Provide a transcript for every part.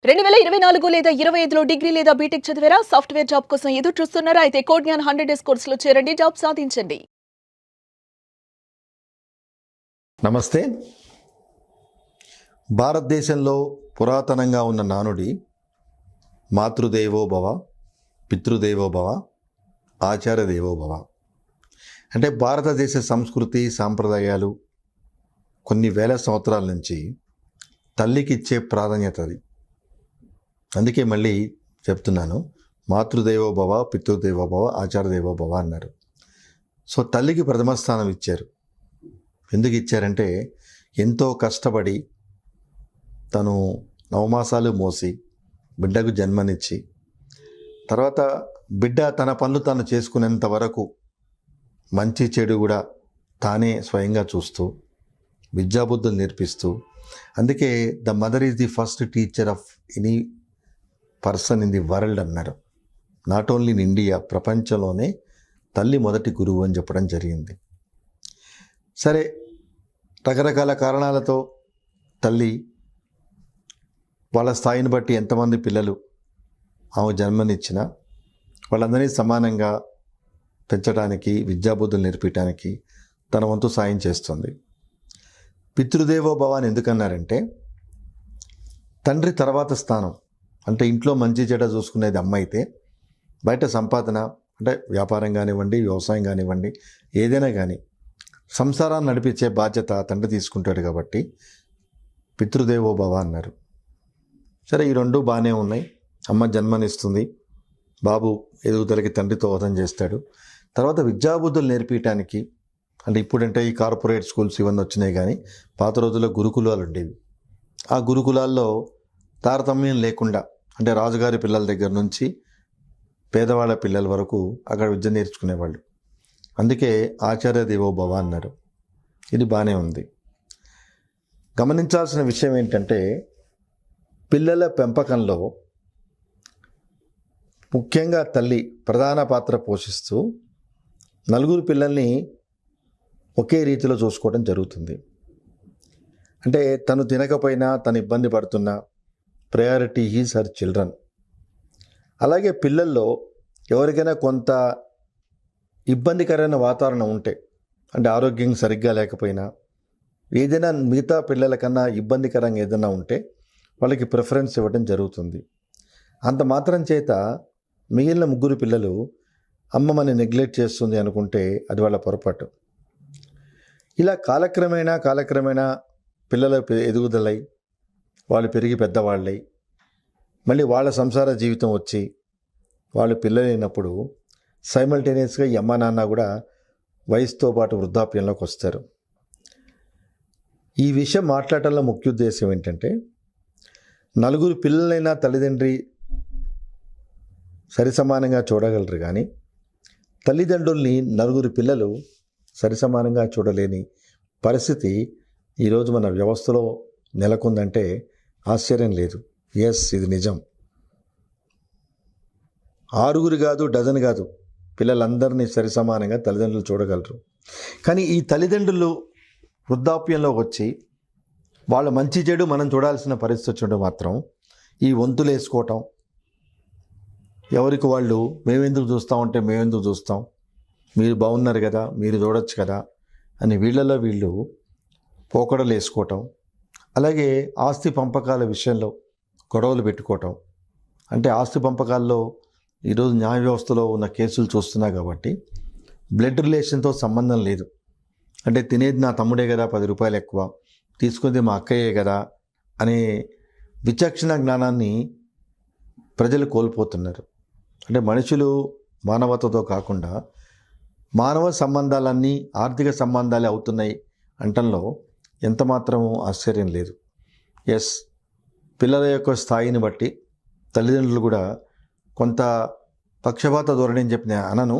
2024 లేదా 25లో డిగ్రీ లేదా బీటెక్ చదివారా? సాఫ్ట్‌వేర్ జాబ్ కోసం ఎదురు చూస్తున్నారా? అయితే కోడ్ జ్ఞాన్ 100 డేస్ కోర్సులో చేరండి, జాబ్ సాధించండి. నమస్తే. భారతదేశంలో పురాతనంగా ఉన్న నానుడి మాతృదేవో భవ, పితృదేవో భవ, ఆచార్య దేవో భవ. అంటే భారతదేశ సంస్కృతి సాంప్రదాయాలు కొన్ని వేల సంవత్సరాల నుంచి తల్లికి ఇచ్చే ప్రాధాన్యత అది. అందుకే మళ్ళీ చెప్తున్నాను, మాతృదేవో భవ, పితృదేవో భవ, ఆచార్య దేవో భవ అన్నారు. సో తల్లికి ప్రథమ స్థానం ఇచ్చారు. ఎందుకు ఇచ్చారంటే ఎంతో కష్టపడి తను 9 మాసాలు మోసి బిడ్డకు జన్మనిచ్చి తర్వాత బిడ్డ తన పనులు తాను చేసుకునేంత వరకు మంచి చెడు కూడా తానే స్వయంగా చూస్తూ విద్యాబుద్ధులు నేర్పిస్తూ, అందుకే the mother is the first teacher of any person in the world అన్నారు. నాట్ ఓన్లీ ఇన్ ఇండియా, ప్రపంచంలోనే తల్లి మొదటి గురువు అని చెప్పడం జరిగింది. సరే, రకరకాల కారణాలతో తల్లి వాళ్ళ స్థాయిని బట్టి ఎంతమంది పిల్లలు ఆమె జన్మనిచ్చినా వాళ్ళందరినీ సమానంగా పెంచడానికి, విద్యాబుద్ధులు నేర్పించడానికి తన వంతు సాయం చేస్తుంది. పితృదేవో భవ అని ఎందుకన్నారంటే తండ్రి తర్వాత స్థానం. అంటే ఇంట్లో మంచి చెడ్డ చూసుకునేది అమ్మ అయితే, బయట సంపాదన అంటే వ్యాపారం కానివ్వండి, వ్యవసాయం కానివ్వండి, ఏదైనా కానీ సంసారాన్ని నడిపించే బాధ్యత తండ్రి తీసుకుంటాడు. కాబట్టి పితృదేవో భవ అన్నారు. సరే, ఈ రెండు బాగానే ఉన్నాయి. అమ్మ జన్మనిస్తుంది, బాబు ఎదుగుదలకి తండ్రి దోహదం చేస్తాడు. తర్వాత విద్యాబుద్ధులు నేర్పించడానికి, అంటే ఇప్పుడంటే ఈ కార్పొరేట్ స్కూల్స్ ఇవన్నీ వచ్చినాయి, కానీ పాత రోజుల్లో గురుకులాలు ఉండేవి. ఆ గురుకులాల్లో తారతమ్యం లేకుండా, అంటే రాజుగారి పిల్లల దగ్గర నుంచి పేదవాళ్ళ పిల్లల వరకు అక్కడ విద్య నేర్చుకునేవాళ్ళు. అందుకే ఆచార్య దేవో భవ అన్నారు. ఇది బాగానే ఉంది. గమనించాల్సిన విషయం ఏంటంటే పిల్లల పెంపకంలో ముఖ్యంగా తల్లి ప్రధాన పాత్ర పోషిస్తూ నలుగురు పిల్లల్ని ఒకే రీతిలో చూసుకోవడం జరుగుతుంది. అంటే తను తినకపోయినా, తను ఇబ్బంది పడుతున్నా, ప్రయారిటీ ఈజ్ హర్ చిల్డ్రన్. అలాగే పిల్లల్లో ఎవరికైనా కొంత ఇబ్బందికరమైన వాతావరణం ఉంటే, అంటే ఆరోగ్యం సరిగ్గా లేకపోయినా, ఏదైనా మిగతా పిల్లల కన్నా ఇబ్బందికరంగా ఏదైనా ఉంటే వాళ్ళకి ప్రిఫరెన్స్ ఇవ్వడం జరుగుతుంది. అంత మాత్రం చేత మిగిలిన 3 పిల్లలు అమ్మ మన నెగ్లెక్ట్ చేస్తుంది అనుకుంటే అది వాళ్ళ పొరపాటు. ఇలా కాలక్రమేణా పిల్లల ఎదుగుదలై వాళ్ళు పెరిగి పెద్దవాళ్ళై మళ్ళీ వాళ్ళ సంసార జీవితం వచ్చి వాళ్ళు పిల్లలైనప్పుడు సైమల్టేనియస్గా ఈ అమ్మ నాన్న కూడా వయసుతో పాటు వృద్ధాప్యంలోకి వస్తారు. ఈ విషయం మాట్లాడటంలో ముఖ్య ఉద్దేశం ఏంటంటే 4 పిల్లలైనా తల్లిదండ్రి సరిసమానంగా చూడగలరు, కానీ తల్లిదండ్రుల్ని 4 పిల్లలు సరిసమానంగా చూడలేని పరిస్థితి ఈరోజు మన వ్యవస్థలో నెలకొందంటే ఆశ్చర్యం లేదు. ఎస్, ఇది నిజం. 6 కాదు, డజన్ కాదు, పిల్లలందరినీ సరిసమానంగా తల్లిదండ్రులు చూడగలరు. కానీ ఈ తల్లిదండ్రులు వృద్ధాప్యంలో వచ్చి వాళ్ళ మంచి చెడు మనం చూడాల్సిన పరిస్థితి వచ్చినప్పుడు మాత్రం ఈ వంతులు వేసుకోవటం, ఎవరికి వాళ్ళు మేమెందుకు చూస్తామంటే మేమెందుకు చూస్తాం, మీరు బాగున్నారు కదా, మీరు చూడొచ్చు కదా అని వీళ్ళలో వీళ్ళు పోకడలు వేసుకోవటం, అలాగే ఆస్తి పంపకాల విషయంలో గొడవలు పెట్టుకోవటం. అంటే ఆస్తి పంపకాల్లో ఈరోజు న్యాయ వ్యవస్థలో ఉన్న కేసులు చూస్తున్నా కాబట్టి బ్లడ్ రిలేషన్తో సంబంధం లేదు. అంటే తినేది నా తమ్ముడే కదా, 10 రూపాయలు ఎక్కువ, తీసుకుంది మా అక్కయ్యే కదా అనే విచక్షణ జ్ఞానాన్ని ప్రజలు కోల్పోతున్నారు. అంటే మనుషులు మానవతతో కాకుండా మానవ సంబంధాలన్నీ ఆర్థిక సంబంధాలే అవుతున్నాయి అంటంలో ఎంత మాత్రమూ ఆశ్చర్యం లేదు. ఎస్, పిల్లల యొక్క స్థాయిని బట్టి తల్లిదండ్రులు కూడా కొంత పక్షపాత ధోరణి అని చెప్పిన అనను.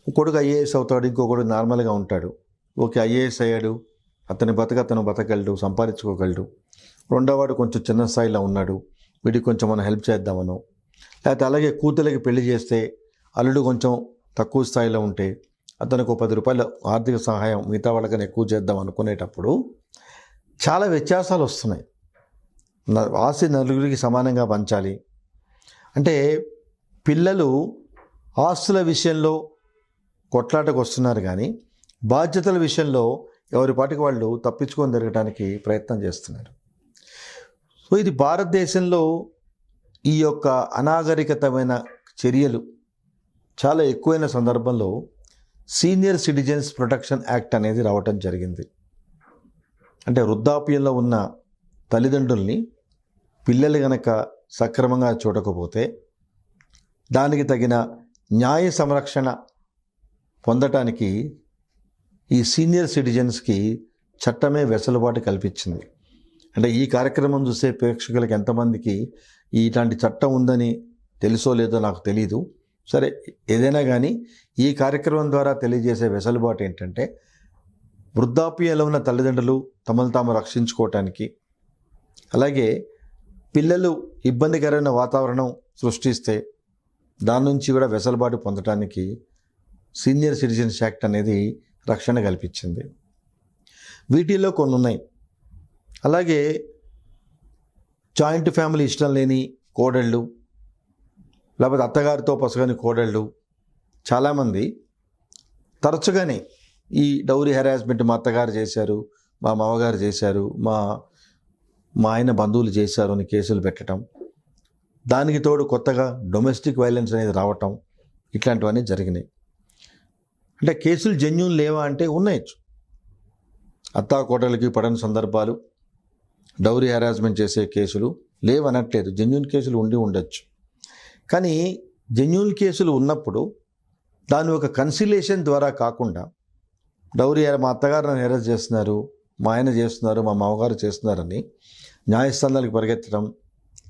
కొడుకు ఐఏఎస్ అవుతాడు, ఇంకొకడు నార్మల్గా ఉంటాడు. ఓకే, ఐఏఎస్ అయ్యాడు, అతను బతకగలడు, సంపాదించుకోగలడు. రెండోవాడు కొంచెం చిన్న స్థాయిలో ఉన్నాడు, వీడికి కొంచెం మనం హెల్ప్ చేద్దామనో, లేకపోతే అలాగే కూతురికి పెళ్లి చేస్తే అల్లుడు కొంచెం తక్కువ స్థాయిలో ఉంటే అతనికి 10 రూపాయలు ఆర్థిక సహాయం మిగతా వాళ్ళకన్నా ఎక్కువ చేద్దాం అనుకునేటప్పుడు చాలా వ్యత్యాసాలు వస్తున్నాయి. ఆస్తి నలుగురికి సమానంగా పంచాలి. అంటే పిల్లలు ఆస్తుల విషయంలో కొట్లాటకు వస్తున్నారు కానీ బాధ్యతల విషయంలో ఎవరి పాటికి వాళ్ళు తప్పించుకొని తిరగడానికి ప్రయత్నం చేస్తున్నారు. సో ఇది భారతదేశంలో ఈ యొక్క అనాగరికతమైన చర్యలు చాలా ఎక్కువైన సందర్భంలో సీనియర్ సిటిజన్స్ ప్రొటెక్షన్ యాక్ట్ అనేది రావటం జరిగింది. అంటే వృద్ధాప్యంలో ఉన్న తల్లిదండ్రుల్ని పిల్లలు గనక సక్రమంగా చూడకపోతే దానికి తగిన న్యాయ సంరక్షణ పొందటానికి ఈ సీనియర్ సిటిజన్స్కి చట్టమే వెసులుబాటు కల్పించింది. అంటే ఈ కార్యక్రమం చూసే ప్రేక్షకులకు ఎంతమందికి ఇలాంటి చట్టం ఉందని తెలుసో లేదో నాకు తెలీదు. సరే, ఏదైనా కానీ ఈ కార్యక్రమం ద్వారా తెలియజేసే వెసులుబాటు ఏంటంటే వృద్ధాప్యంలో ఉన్న తల్లిదండ్రులు తమను తాము రక్షించుకోవటానికి, అలాగే పిల్లలు ఇబ్బందికరమైన వాతావరణం సృష్టిస్తే దాని నుంచి కూడా వెసులుబాటు పొందడానికి సీనియర్ సిటిజన్స్ యాక్ట్ అనేది రక్షణ కల్పించింది. వీటిల్లో కొన్ని ఉన్నాయి. అలాగే జాయింట్ ఫ్యామిలీ ఇష్టం లేని కోడళ్ళు, లేకపోతే అత్తగారితో పొసగని కోడళ్ళు చాలామంది తరచుగానే ఈ డౌరీ హెరాస్మెంట్ మా అత్తగారు చేశారు, మా మామగారు చేశారు, మా ఆయన బంధువులు చేశారు అని కేసులు పెట్టడం, దానికి తోడు కొత్తగా డొమెస్టిక్ వైలెన్స్ అనేది రావటం, ఇట్లాంటివన్నీ జరిగినాయి. అంటే కేసులు జెన్యూన్ లేవా అంటే ఉన్నాయి. అత్తా కోటలకి పడని సందర్భాలు, డౌరీ హెరాస్మెంట్ చేసే కేసులు లేవనట్లేదు, జెన్యూన్ కేసులు ఉండి ఉండొచ్చు. కానీ జెన్యూన్ కేసులు ఉన్నప్పుడు దాని ఒక కన్సిలేషన్ ద్వారా కాకుండా డౌరీ మా అత్తగారు నన్ను హెరాస్ చేస్తున్నారు, మా ఆయన చేస్తున్నారు, మా మామగారు చేస్తున్నారని న్యాయస్థానాలకు పరిగెత్తడం,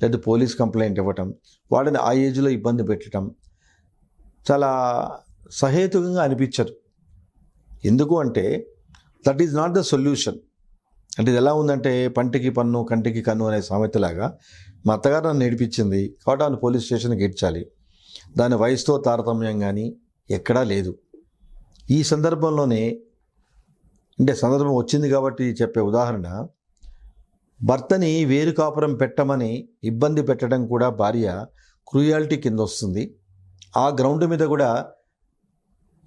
లేదా పోలీస్ కంప్లైంట్ ఇవ్వటం, వాడిని ఆ ఏజ్లో ఇబ్బంది పెట్టడం చాలా సహేతుకంగా అనిపించదు. ఎందుకు అంటే that is not the solution. అంటే ఇది ఎలా ఉందంటే పంటికి పన్ను కంటికి కన్ను అనే సామెతలాగా మా అత్తగారు నన్ను నేర్పించింది కాబట్టి ఆమెను పోలీస్ స్టేషన్కి ఇడ్చాలి, దాని వయసుతో తారతమ్యం కానీ ఎక్కడా లేదు. ఈ సందర్భంలోనే అంటే సందర్భం వచ్చింది కాబట్టి చెప్పే ఉదాహరణ, భర్తని వేరు కాపురం పెట్టమని ఇబ్బంది పెట్టడం కూడా భార్య క్రూయాలిటీ కింద వస్తుంది. ఆ గ్రౌండ్ మీద కూడా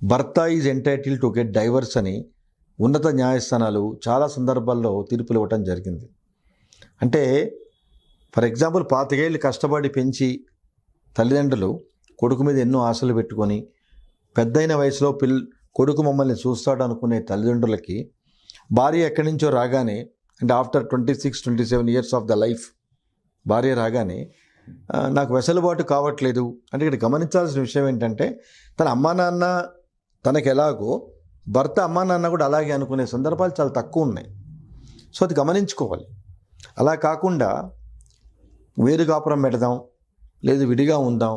భర్త is entitle to get divorce అని ఉన్నత న్యాయస్థానాలు చాలా సందర్భాల్లో తీర్పులు ఇవ్వటం జరిగింది. అంటే ఫర్ ఎగ్జాంపుల్ 25 ఏళ్ళు కష్టపడి పెంచి తల్లిదండ్రులు కొడుకు మీద ఎన్నో ఆశలు పెట్టుకొని పెద్దయిన వయసులో కొడుకు మమ్మల్ని చూస్తాడు అనుకునే తల్లిదండ్రులకి భార్య ఎక్కడి నుంచో రాగానే, అంటే after 26-27 years of the life భార్య రాగానే నాకు వెసులుబాటు కావట్లేదు అంటే ఇక్కడ గమనించాల్సిన విషయం ఏంటంటే తన అమ్మా నాన్న తనకు ఎలాగో భర్త అమ్మా నాన్న కూడా అలాగే అనుకునే సందర్భాలు చాలా తక్కువ ఉన్నాయి. సో అది గమనించుకోవాలి. అలా కాకుండా వేరు కాపురం పెడదాం, లేదు విడిగా ఉందాం.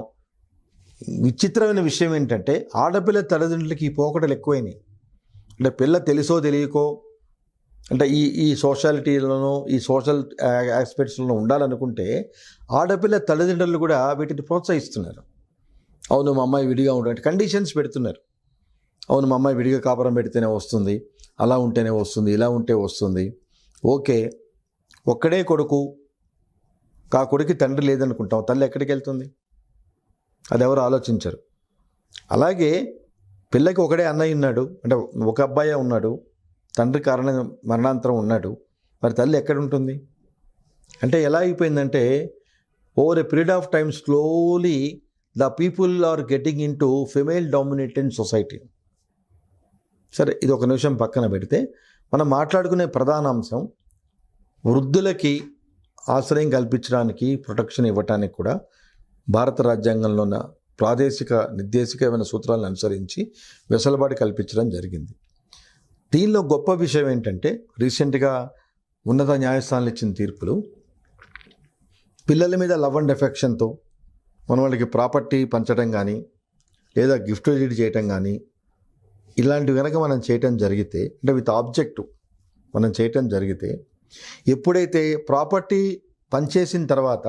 విచిత్రమైన విషయం ఏంటంటే ఆడపిల్ల తల్లిదండ్రులకి ఈ పోకడలు ఎక్కువైనాయి. అంటే పిల్ల తెలుసో తెలియకో అంటే ఈ సోషాలిటీలోనూ ఈ సోషల్ ఆస్పెక్ట్స్లో ఉండాలనుకుంటే ఆడపిల్ల తల్లిదండ్రులు కూడా వీటిని ప్రోత్సహిస్తున్నారు. అవును మా అమ్మాయి విడిగా ఉండే కండిషన్స్ పెడుతున్నారు. అవును మా అమ్మాయి విడిగా కాపురం పెడితేనే వస్తుంది, అలా ఉంటేనే వస్తుంది, ఇలా ఉంటే వస్తుంది. ఓకే, ఒక్కడే కొడుకు, ఆ కొడుకు తండ్రి లేదనుకుంటాం, తల్లి ఎక్కడికి వెళ్తుంది? అది ఎవరు ఆలోచించరు. అలాగే పిల్లకి ఒకడే అన్నయ్య ఉన్నాడు, అంటే ఒక అబ్బాయి ఉన్నాడు, తండ్రి కారణం మరణాంతరం ఉన్నాడు, మరి తల్లి ఎక్కడ ఉంటుంది? అంటే ఎలా అయిపోయిందంటే over a period of time slowly the people are getting into female dominated society. సరే, ఇది ఒక నిమిషం పక్కన పెడితే మనం మాట్లాడుకునే ప్రధాన అంశం వృద్ధులకి ఆశ్రయం కల్పించడానికి, ప్రొటెక్షన్ ఇవ్వటానికి కూడా భారత రాజ్యాంగంలో ఉన్న ప్రాదేశిక నిర్దేశికమైన సూత్రాలను అనుసరించి వెసులుబాటు కల్పించడం జరిగింది. దీనిలో గొప్ప విషయం ఏంటంటే రీసెంట్గా ఉన్నత న్యాయస్థానాలు ఇచ్చిన తీర్పులు పిల్లల మీద లవ్ అండ్ ఎఫెక్షన్తో మనం వాళ్ళకి ప్రాపర్టీ పంచడం కానీ లేదా గిఫ్ట్ డీడ్ చేయటం కానీ ఇలాంటివి కనుక మనం చేయటం జరిగితే, అంటే విత్ ఆబ్జెక్టివ్ మనం చేయటం జరిగితే, ఎప్పుడైతే ప్రాపర్టీ పనిచేసిన తర్వాత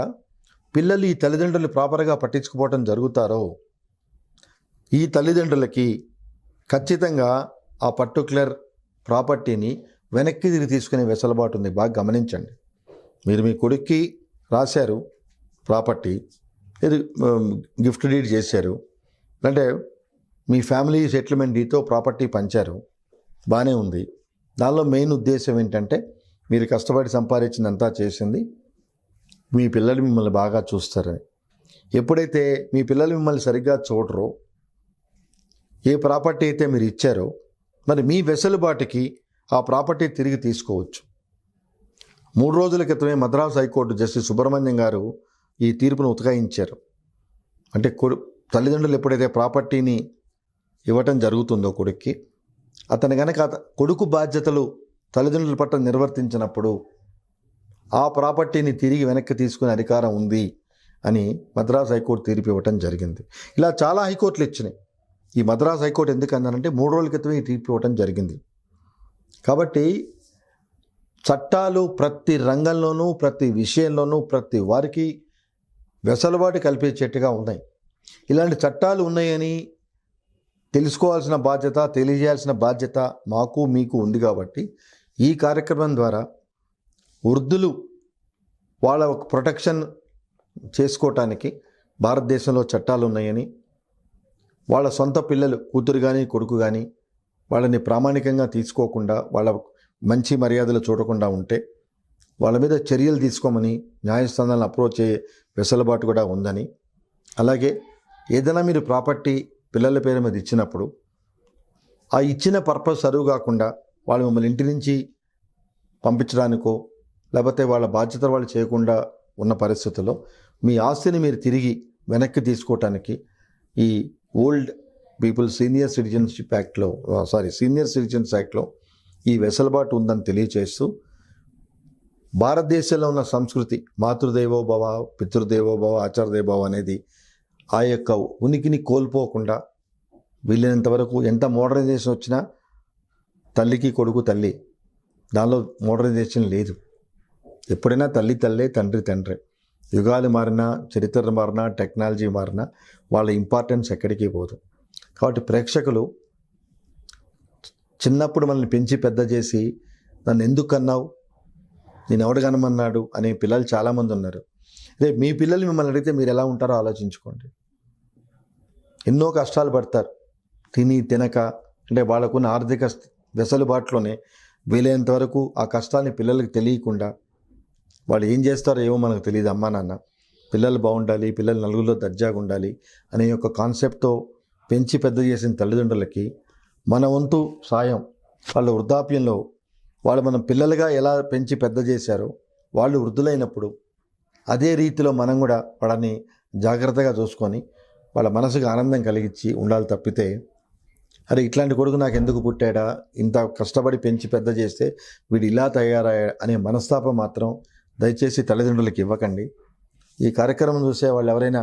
పిల్లలు ఈ తల్లిదండ్రులు ప్రాపర్గా పట్టించుకోవటం జరుగుతారో ఈ తల్లిదండ్రులకి ఖచ్చితంగా ఆ పర్టికులర్ ప్రాపర్టీని వెనక్కి తిరిగి తీసుకునే వెసులుబాటు ఉంది. బాగా గమనించండి. మీరు మీ కొడుక్కి రాశారు ప్రాపర్టీ, ఇది గిఫ్ట్ డీడ్ చేశారు, అంటే మీ ఫ్యామిలీ సెటిల్మెంట్ డీతో ప్రాపర్టీ పంచారు, బాగానే ఉంది. దానిలో మెయిన్ ఉద్దేశం ఏంటంటే మీరు కష్టపడి సంపాదించిందంతా చేసింది మీ పిల్లలు మిమ్మల్ని బాగా చూస్తారని. ఎప్పుడైతే మీ పిల్లలు మిమ్మల్ని సరిగ్గా చూడరో, ఏ ప్రాపర్టీ అయితే మీరు ఇచ్చారో, మరి మీ వెసులుబాటుకి ఆ ప్రాపర్టీ తిరిగి తీసుకోవచ్చు. 3 రోజుల క్రితమే మద్రాసు హైకోర్టు జస్టిస్ సుబ్రహ్మణ్యం గారు ఈ తీర్పును ఉతకాయించారు. అంటే తల్లిదండ్రులు ఎప్పుడైతే ప్రాపర్టీని ఇవ్వటం జరుగుతుందో కొడుక్కి, అతను కనుక కొడుకు బాధ్యతలు తల్లిదండ్రుల పట్ల నిర్వర్తించినప్పుడు ఆ ప్రాపర్టీని తిరిగి వెనక్కి తీసుకునే అధికారం ఉంది అని మద్రాసు హైకోర్టు తీర్పు ఇవ్వటం జరిగింది. ఇలా చాలా హైకోర్టులు ఇచ్చినాయి. ఈ మద్రాసు హైకోర్టు ఎందుకు అన్నారంటే 3 రోజుల క్రితమే ఈ తీర్పు ఇవ్వటం జరిగింది. కాబట్టి చట్టాలు ప్రతి రంగంలోనూ, ప్రతి విషయంలోనూ, ప్రతి వారికి వెసులుబాటు కల్పించేట్టుగా ఉన్నాయి. ఇలాంటి చట్టాలు ఉన్నాయని తెలుసుకోవాల్సిన బాధ్యత, తెలియజేయాల్సిన బాధ్యత మాకు మీకు ఉంది. కాబట్టి ఈ కార్యక్రమం ద్వారా వృద్ధులు వాళ్ళ ప్రొటెక్షన్ చేసుకోవటానికి భారతదేశంలో చట్టాలు ఉన్నాయని, వాళ్ళ సొంత పిల్లలు కూతురు కానీ కొడుకు కానీ వాళ్ళని ప్రామాణికంగా తీసుకోకుండా, వాళ్ళ మంచి మర్యాదలు చూడకుండా ఉంటే వాళ్ళ మీద చర్యలు తీసుకోమని న్యాయస్థానాలను అప్రోచ్ అయ్యే వెసులుబాటు కూడా ఉందని, అలాగే ఏదైనా మీరు ప్రాపర్టీ పిల్లల పేరు మీద ఇచ్చినప్పుడు ఆ ఇచ్చిన పర్పస్ సర్వ్ కాకుండా వాళ్ళు మిమ్మల్ని ఇంటి నుంచి పంపించడానికో, లేకపోతే వాళ్ళ బాధ్యతలు వాళ్ళు చేయకుండా ఉన్న పరిస్థితుల్లో మీ ఆస్తిని మీరు తిరిగి వెనక్కి తీసుకోవటానికి ఈ ఓల్డ్ పీపుల్ సీనియర్ సిటిజన్స్ యాక్ట్లో ఈ వెసులుబాటు ఉందని తెలియచేస్తూ, భారతదేశంలో ఉన్న సంస్కృతి మాతృదేవోభవ, పితృదేవోభవ, ఆచార్యదేవోభవ అనేది ఆ యొక్క ఉనికిని కోల్పోకుండా వీలైనంత వరకు ఎంత మోడర్నైజేషన్ వచ్చినా తల్లికి కొడుకు తల్లి, దానిలో మోడర్నైజేషన్ లేదు. ఎప్పుడైనా తల్లి తల్లే, తండ్రి తండ్రే. యుగాలు మారినా, చరిత్ర మారినా, టెక్నాలజీ మారినా వాళ్ళ ఇంపార్టెన్స్ ఎక్కడికి పోదు. కాబట్టి ప్రేక్షకులు చిన్నప్పుడు మనల్ని పెంచి పెద్ద చేసి నన్ను ఎందుకు కన్నావు, నేను ఎవడు కనమన్నాడు అనే పిల్లలు చాలామంది ఉన్నారు. రేపు మీ పిల్లలు మిమ్మల్ని అడిగితే మీరు ఎలా ఉంటారో ఆలోచించుకోండి. ఎన్నో కష్టాలు పడతారు, తిని తినక, అంటే వాళ్ళకున్న ఆర్థిక వెసులుబాటులోనే వీలైనంత వరకు ఆ కష్టాన్ని పిల్లలకి తెలియకుండా, వాళ్ళు ఏం చేస్తారో ఏమో మనకు తెలియదు. అమ్మా నాన్న పిల్లలు బాగుండాలి, పిల్లలు నలుగురిలో దర్జాగా ఉండాలి అనే యొక్క కాన్సెప్ట్తో పెంచి పెద్ద చేసిన తల్లిదండ్రులకి మన వంతు సాయం, వాళ్ళ వృద్ధాప్యంలో వాళ్ళు మనం పిల్లలుగా ఎలా పెంచి పెద్ద చేశారో వాళ్ళు వృద్ధులైనప్పుడు అదే రీతిలో మనం కూడా వాళ్ళని జాగ్రత్తగా చూసుకొని వాళ్ళ మనసుకు ఆనందం కలిగించి ఉండాలి. తప్పితే అరే ఇట్లాంటి కొడుకు నాకు ఎందుకు పుట్టాడా, ఇంత కష్టపడి పెంచి పెద్ద చేస్తే వీడు ఇలా తయారయ్యా అనే మనస్తాపం మాత్రం దయచేసి తల్లిదండ్రులకి ఇవ్వకండి. ఈ కార్యక్రమం చూసే వాళ్ళు ఎవరైనా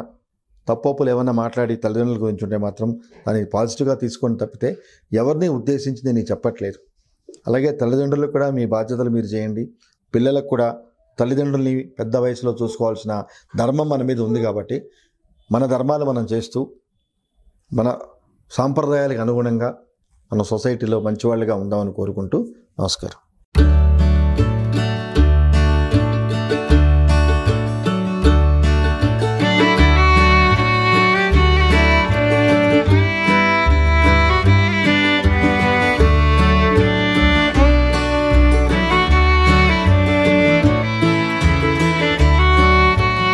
తప్పులు ఏమైనా మాట్లాడి తల్లిదండ్రుల గురించి ఉంటే మాత్రం దాన్ని పాజిటివ్గా తీసుకొని తప్పితే ఎవరిని ఉద్దేశించి నేను చెప్పట్లేదు. అలాగే తల్లిదండ్రులకు కూడా మీ బాధ్యతలు మీరు చేయండి. పిల్లలకు కూడా తల్లిదండ్రుల్ని పెద్ద వయసులో చూసుకోవాల్సిన ధర్మం మన మీద ఉంది. కాబట్టి మన ధర్మాలు మనం చేస్తూ మన సాంప్రదాయాలకు అనుగుణంగా మన సొసైటీలో మంచివాళ్ళుగా ఉందామని కోరుకుంటూ నమస్కారం.